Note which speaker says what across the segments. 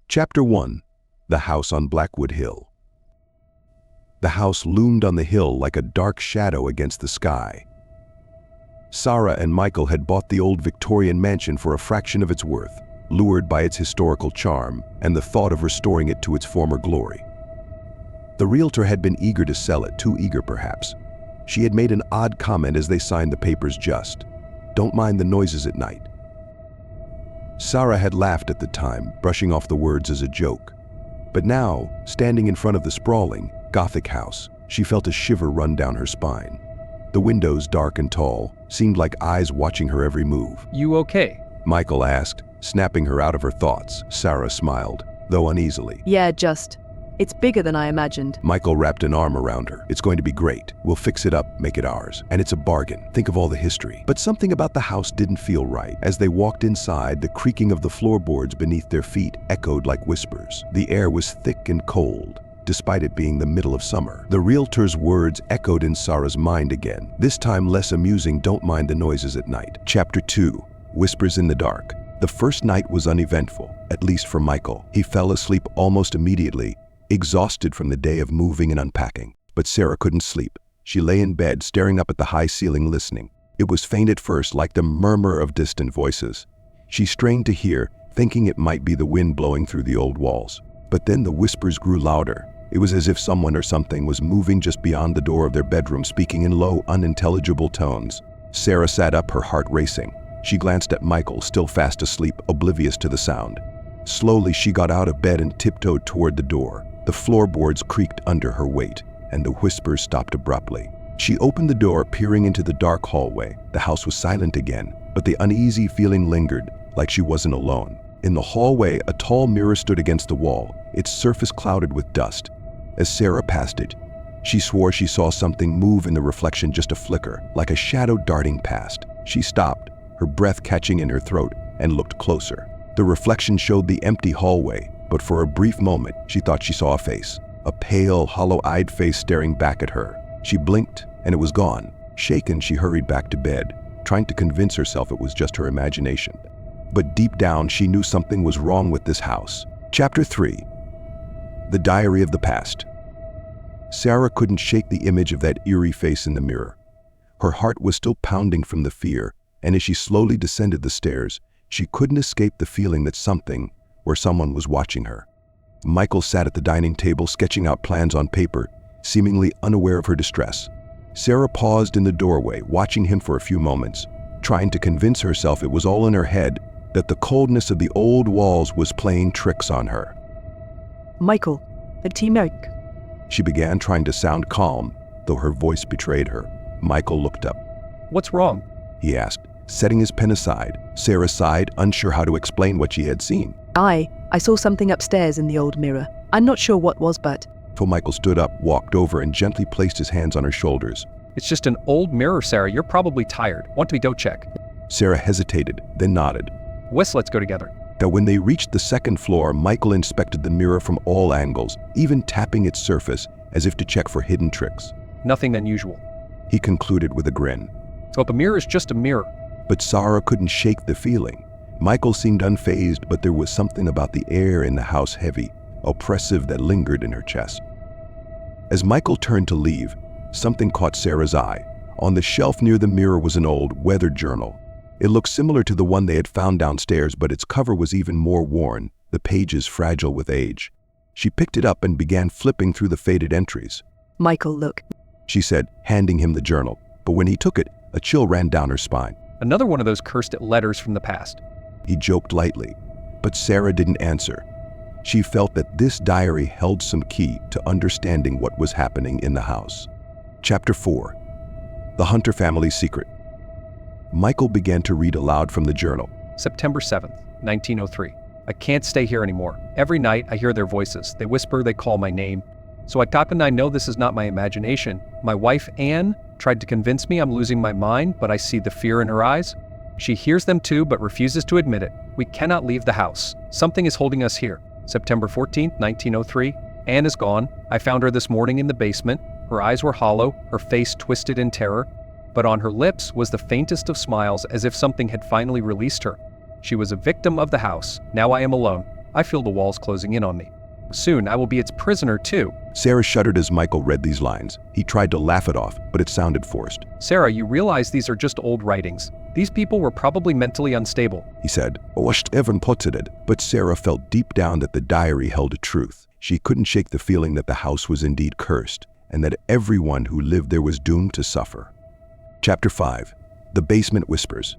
Speaker 1: Chapter 1. The House on Blackwood Hill. The house loomed on the hill like a dark shadow against the sky. Sara and Michael had bought the old Victorian mansion for a fraction of its worth, lured by its historical charm and the thought of restoring it to its former glory. The realtor had been eager to sell it, too eager perhaps. She had made an odd comment as they signed the papers: just, "Don't mind the noises at night." Sara had laughed at the time, brushing off the words as a joke. But now, standing in front of the sprawling, Gothic house, she felt a shiver run down her spine. The windows, dark and tall, seemed like eyes watching her every move.
Speaker 2: "You okay?"
Speaker 1: Michael asked, snapping her out of her thoughts. Sara smiled, though uneasily.
Speaker 3: Yeah, just. It's bigger than I imagined.
Speaker 1: Michael wrapped an arm around her. "It's going to be great. We'll fix it up, make it ours. And it's a bargain. Think of all the history." But something about the house didn't feel right. As they walked inside, the creaking of the floorboards beneath their feet echoed like whispers. The air was thick and cold, despite it being the middle of summer. The realtor's words echoed in Sara's mind again, this time less amusing. "Don't mind the noises at night." Chapter 2. Whispers in the Dark. The first night was uneventful, at least for Michael. He fell asleep almost immediately, exhausted from the day of moving and unpacking. But Sara couldn't sleep. She lay in bed, staring up at the high ceiling, listening. It was faint at first, like the murmur of distant voices. She strained to hear, thinking it might be the wind blowing through the old walls. But then the whispers grew louder. It was as if someone or something was moving just beyond the door of their bedroom, speaking in low, unintelligible tones. Sara sat up, her heart racing. She glanced at Michael, still fast asleep, oblivious to the sound. Slowly, she got out of bed and tiptoed toward the door. The floorboards creaked under her weight, and the whispers stopped abruptly. She opened the door, peering into the dark hallway. The house was silent again, but the uneasy feeling lingered, like she wasn't alone. In the hallway, a tall mirror stood against the wall, its surface clouded with dust. As Sara passed it, she swore she saw something move in the reflection, just a flicker, like a shadow darting past. She stopped, her breath catching in her throat, and looked closer. The reflection showed the empty hallway, but for a brief moment, she thought she saw a face. A pale, hollow-eyed face staring back at her. She blinked, and it was gone. Shaken, she hurried back to bed, trying to convince herself it was just her imagination. But deep down, she knew something was wrong with this house. Chapter 3. The Diary of the Past. Sara couldn't shake the image of that eerie face in the mirror. Her heart was still pounding from the fear, and as she slowly descended the stairs, she couldn't escape the feeling that something or someone was watching her. Michael sat at the dining table, sketching out plans on paper, seemingly unaware of her distress. Sara paused in the doorway, watching him for a few moments, trying to convince herself it was all in her head, that the coldness of the old walls was playing tricks on her.
Speaker 3: Michael, the tea milk.
Speaker 1: She began, trying to sound calm, though her voice betrayed her. Michael looked up.
Speaker 2: "What's wrong?"
Speaker 1: he asked, setting his pen aside. Sara sighed, unsure how to explain what she had seen.
Speaker 3: I saw something upstairs in the old mirror. I'm not sure what was, but...
Speaker 1: So Michael stood up, walked over, and gently placed his hands on her shoulders.
Speaker 2: "It's just an old mirror, Sara. You're probably tired. Want to go check?"
Speaker 1: Sara hesitated, then nodded.
Speaker 2: "Wes, let's go together."
Speaker 1: That when they reached the second floor, Michael inspected the mirror from all angles, even tapping its surface as if to check for hidden tricks.
Speaker 2: "Nothing unusual,"
Speaker 1: he concluded with a grin.
Speaker 2: "So a mirror is just a mirror."
Speaker 1: But Sara couldn't shake the feeling. Michael seemed unfazed, but there was something about the air in the house heavy, oppressive, that lingered in her chest. As Michael turned to leave, something caught Sara's eye. On the shelf near the mirror was an old, weathered journal. It looked similar to the one they had found downstairs, but its cover was even more worn, the pages fragile with age. She picked it up and began flipping through the faded entries.
Speaker 3: Michael, look,
Speaker 1: she said, handing him the journal. But when he took it, a chill ran down her spine.
Speaker 2: "Another one of those cursed letters from the past."
Speaker 1: He joked lightly, but Sara didn't answer. She felt that this diary held some key to understanding what was happening in the house. Chapter 4. The Hunter Family's Secret. Michael began to read aloud from the journal.
Speaker 2: "September 7th, 1903. I can't stay here anymore. Every night I hear their voices. They whisper, they call my name. So I talk, and I know this is not my imagination. My wife, Anne, tried to convince me I'm losing my mind, but I see the fear in her eyes. She hears them too, but refuses to admit it. We cannot leave the house. Something is holding us here. September 14th, 1903. Anne is gone. I found her this morning in the basement. Her eyes were hollow, her face twisted in terror. But on her lips was the faintest of smiles, as if something had finally released her. She was a victim of the house. Now I am alone. I feel the walls closing in on me. Soon I will be its prisoner too.
Speaker 1: Sara shuddered as Michael read these lines. He tried to laugh it off, but it sounded forced.
Speaker 2: Sara, you realize these are just old writings. These people were probably mentally unstable.
Speaker 1: He said, but Sara felt deep down that the diary held a truth. She couldn't shake the feeling that the house was indeed cursed, and that everyone who lived there was doomed to suffer. Chapter 5. The Basement Whispers.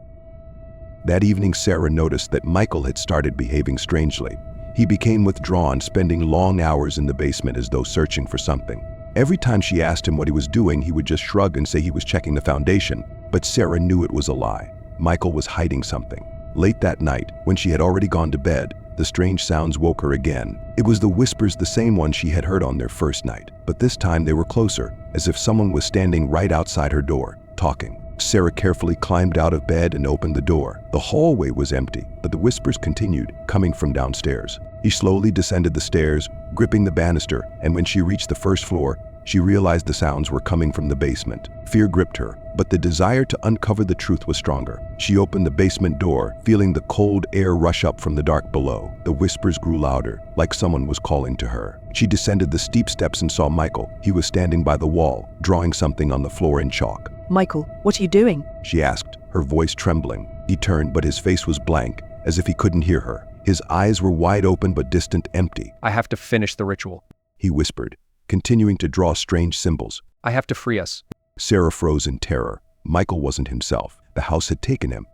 Speaker 1: That evening, Sara noticed that Michael had started behaving strangely. He became withdrawn, spending long hours in the basement as though searching for something. Every time she asked him what he was doing, he would just shrug and say he was checking the foundation. But Sara knew it was a lie. Michael was hiding something. Late that night, when she had already gone to bed, the strange sounds woke her again. It was the whispers, the same ones she had heard on their first night. But this time they were closer, as if someone was standing right outside her door, talking. Sara carefully climbed out of bed and opened the door. The hallway was empty, but the whispers continued, coming from downstairs. He slowly descended the stairs, gripping the banister, and when she reached the first floor, she realized the sounds were coming from the basement. Fear gripped her, but the desire to uncover the truth was stronger. She opened the basement door, feeling the cold air rush up from the dark below. The whispers grew louder, like someone was calling to her. She descended the steep steps and saw Michael. He was standing by the wall, drawing something on the floor in chalk.
Speaker 3: Michael, what are you doing?
Speaker 1: She asked, her voice trembling. He turned, but his face was blank, as if he couldn't hear her. His eyes were wide open but distant, empty.
Speaker 2: I have to finish the ritual.
Speaker 1: He whispered, continuing to draw strange symbols.
Speaker 2: I have to free us.
Speaker 1: Sara froze in terror. Michael wasn't himself. The house had taken him.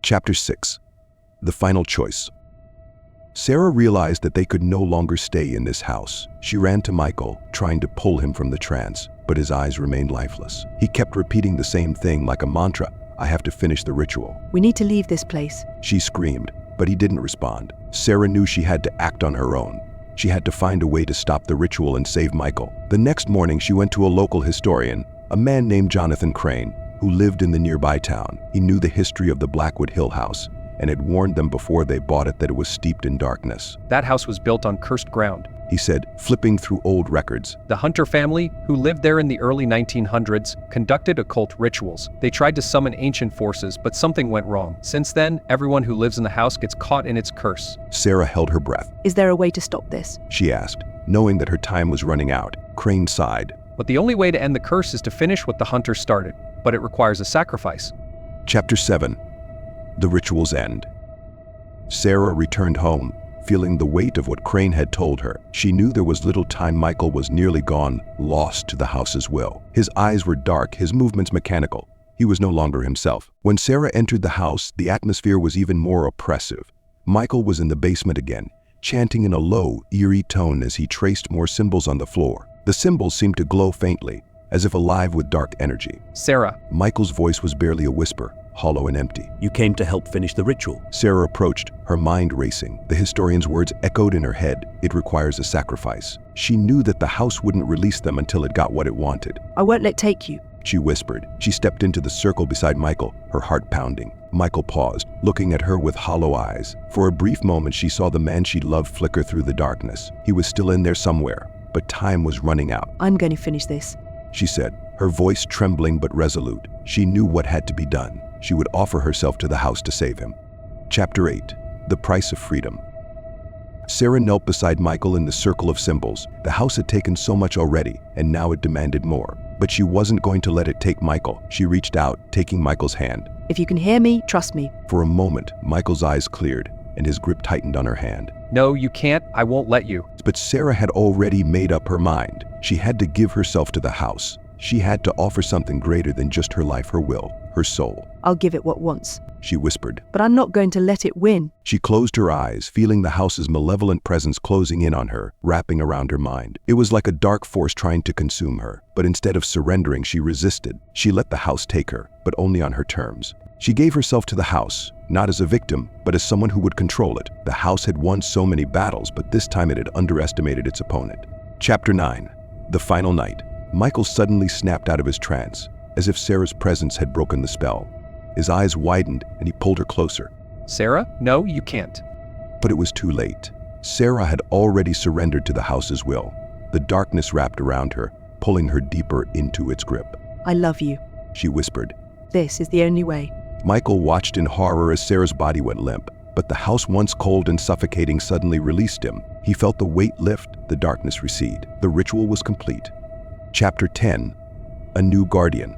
Speaker 1: Chapter 6. The Final Choice. Sara realized that they could no longer stay in this house. She ran to Michael, trying to pull him from the trance, but his eyes remained lifeless. He kept repeating the same thing like a mantra. I have to finish the ritual.
Speaker 3: We need to leave this place.
Speaker 1: She screamed, but he didn't respond. Sara knew she had to act on her own. She had to find a way to stop the ritual and save Michael. The next morning, she went to a local historian, a man named Jonathan Crane, who lived in the nearby town. He knew the history of the Blackwood Hill house and had warned them before they bought it that it was steeped in darkness.
Speaker 2: That house was built on cursed ground,
Speaker 1: he said, flipping through old records.
Speaker 2: The Hunter family, who lived there in the early 1900s, conducted occult rituals. They tried to summon ancient forces, but something went wrong. Since then, everyone who lives in the house gets caught in its curse.
Speaker 1: Sara held her breath.
Speaker 3: Is there a way to stop this?
Speaker 1: She asked, knowing that her time was running out. Crane sighed.
Speaker 2: But the only way to end the curse is to finish what the Hunters started, but it requires a sacrifice.
Speaker 1: Chapter 7. The Ritual's End. Sara returned home, feeling the weight of what Crane had told her. She knew there was little time. Michael was nearly gone, lost to the house's will. His eyes were dark, his movements mechanical. He was no longer himself. When Sara entered the house, the atmosphere was even more oppressive. Michael was in the basement again, chanting in a low, eerie tone as he traced more symbols on the floor. The symbols seemed to glow faintly, as if alive with dark energy.
Speaker 2: Sara.
Speaker 1: Michael's voice was barely a whisper, hollow and empty.
Speaker 4: You came to help finish the ritual.
Speaker 1: Sara approached, her mind racing. The historian's words echoed in her head. It requires a sacrifice. She knew that the house wouldn't release them until it got what it wanted.
Speaker 3: I won't let take you,
Speaker 1: she whispered. She stepped into the circle beside Michael, her heart pounding. Michael paused, looking at her with hollow eyes. For a brief moment, she saw the man she loved flicker through the darkness. He was still in there somewhere, but time was running out.
Speaker 3: I'm going to finish this,
Speaker 1: she said, her voice trembling but resolute. She knew what had to be done. She would offer herself to the house to save him. Chapter 8. The Price of Freedom. Sara knelt beside Michael in the circle of symbols. The house had taken so much already, and now it demanded more. But she wasn't going to let it take Michael. She reached out, taking Michael's hand.
Speaker 3: If you can hear me, trust me.
Speaker 1: For a moment, Michael's eyes cleared, and his grip tightened on her hand.
Speaker 2: No, you can't. I won't let you.
Speaker 1: But Sara had already made up her mind. She had to give herself to the house. She had to offer something greater than just her life, her will, her soul.
Speaker 3: I'll give it what wants,
Speaker 1: she whispered.
Speaker 3: But I'm not going to let it win.
Speaker 1: She closed her eyes, feeling the house's malevolent presence closing in on her, wrapping around her mind. It was like a dark force trying to consume her. But instead of surrendering, she resisted. She let the house take her, but only on her terms. She gave herself to the house, not as a victim, but as someone who would control it. The house had won so many battles, but this time it had underestimated its opponent. Chapter 9. The Final Night. Michael suddenly snapped out of his trance, as if Sara's presence had broken the spell. His eyes widened, and he pulled her closer.
Speaker 2: Sara, no, you can't.
Speaker 1: But it was too late. Sara had already surrendered to the house's will. The darkness wrapped around her, pulling her deeper into its grip.
Speaker 3: I love you,
Speaker 1: she whispered.
Speaker 3: This is the only way.
Speaker 1: Michael watched in horror as Sara's body went limp. But the house, once cold and suffocating, suddenly released him. He felt the weight lift, the darkness recede. The ritual was complete. Chapter 10. A New Guardian.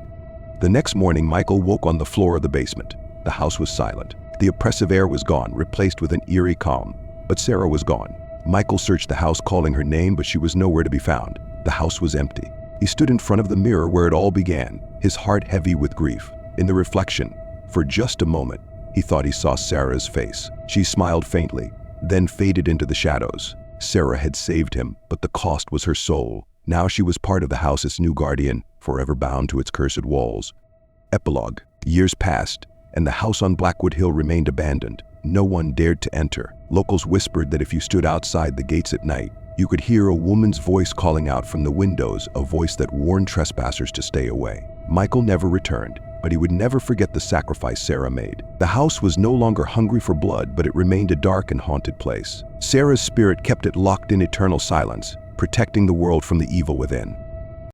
Speaker 1: The next morning, Michael woke on the floor of the basement. The house was silent. The oppressive air was gone, replaced with an eerie calm. But Sara was gone. Michael searched the house, calling her name, but she was nowhere to be found. The house was empty. He stood in front of the mirror where it all began, his heart heavy with grief. In the reflection, for just a moment, he thought he saw Sara's face. She smiled faintly, then faded into the shadows. Sara had saved him, but the cost was her soul. Now she was part of the house's new guardian, forever bound to its cursed walls. Epilogue. Years passed, and the house on Blackwood Hill remained abandoned. No one dared to enter. Locals whispered that if you stood outside the gates at night, you could hear a woman's voice calling out from the windows, a voice that warned trespassers to stay away. Michael never returned, but he would never forget the sacrifice Sara made. The house was no longer hungry for blood, but it remained a dark and haunted place. Sara's spirit kept it locked in eternal silence, protecting the world from the evil within.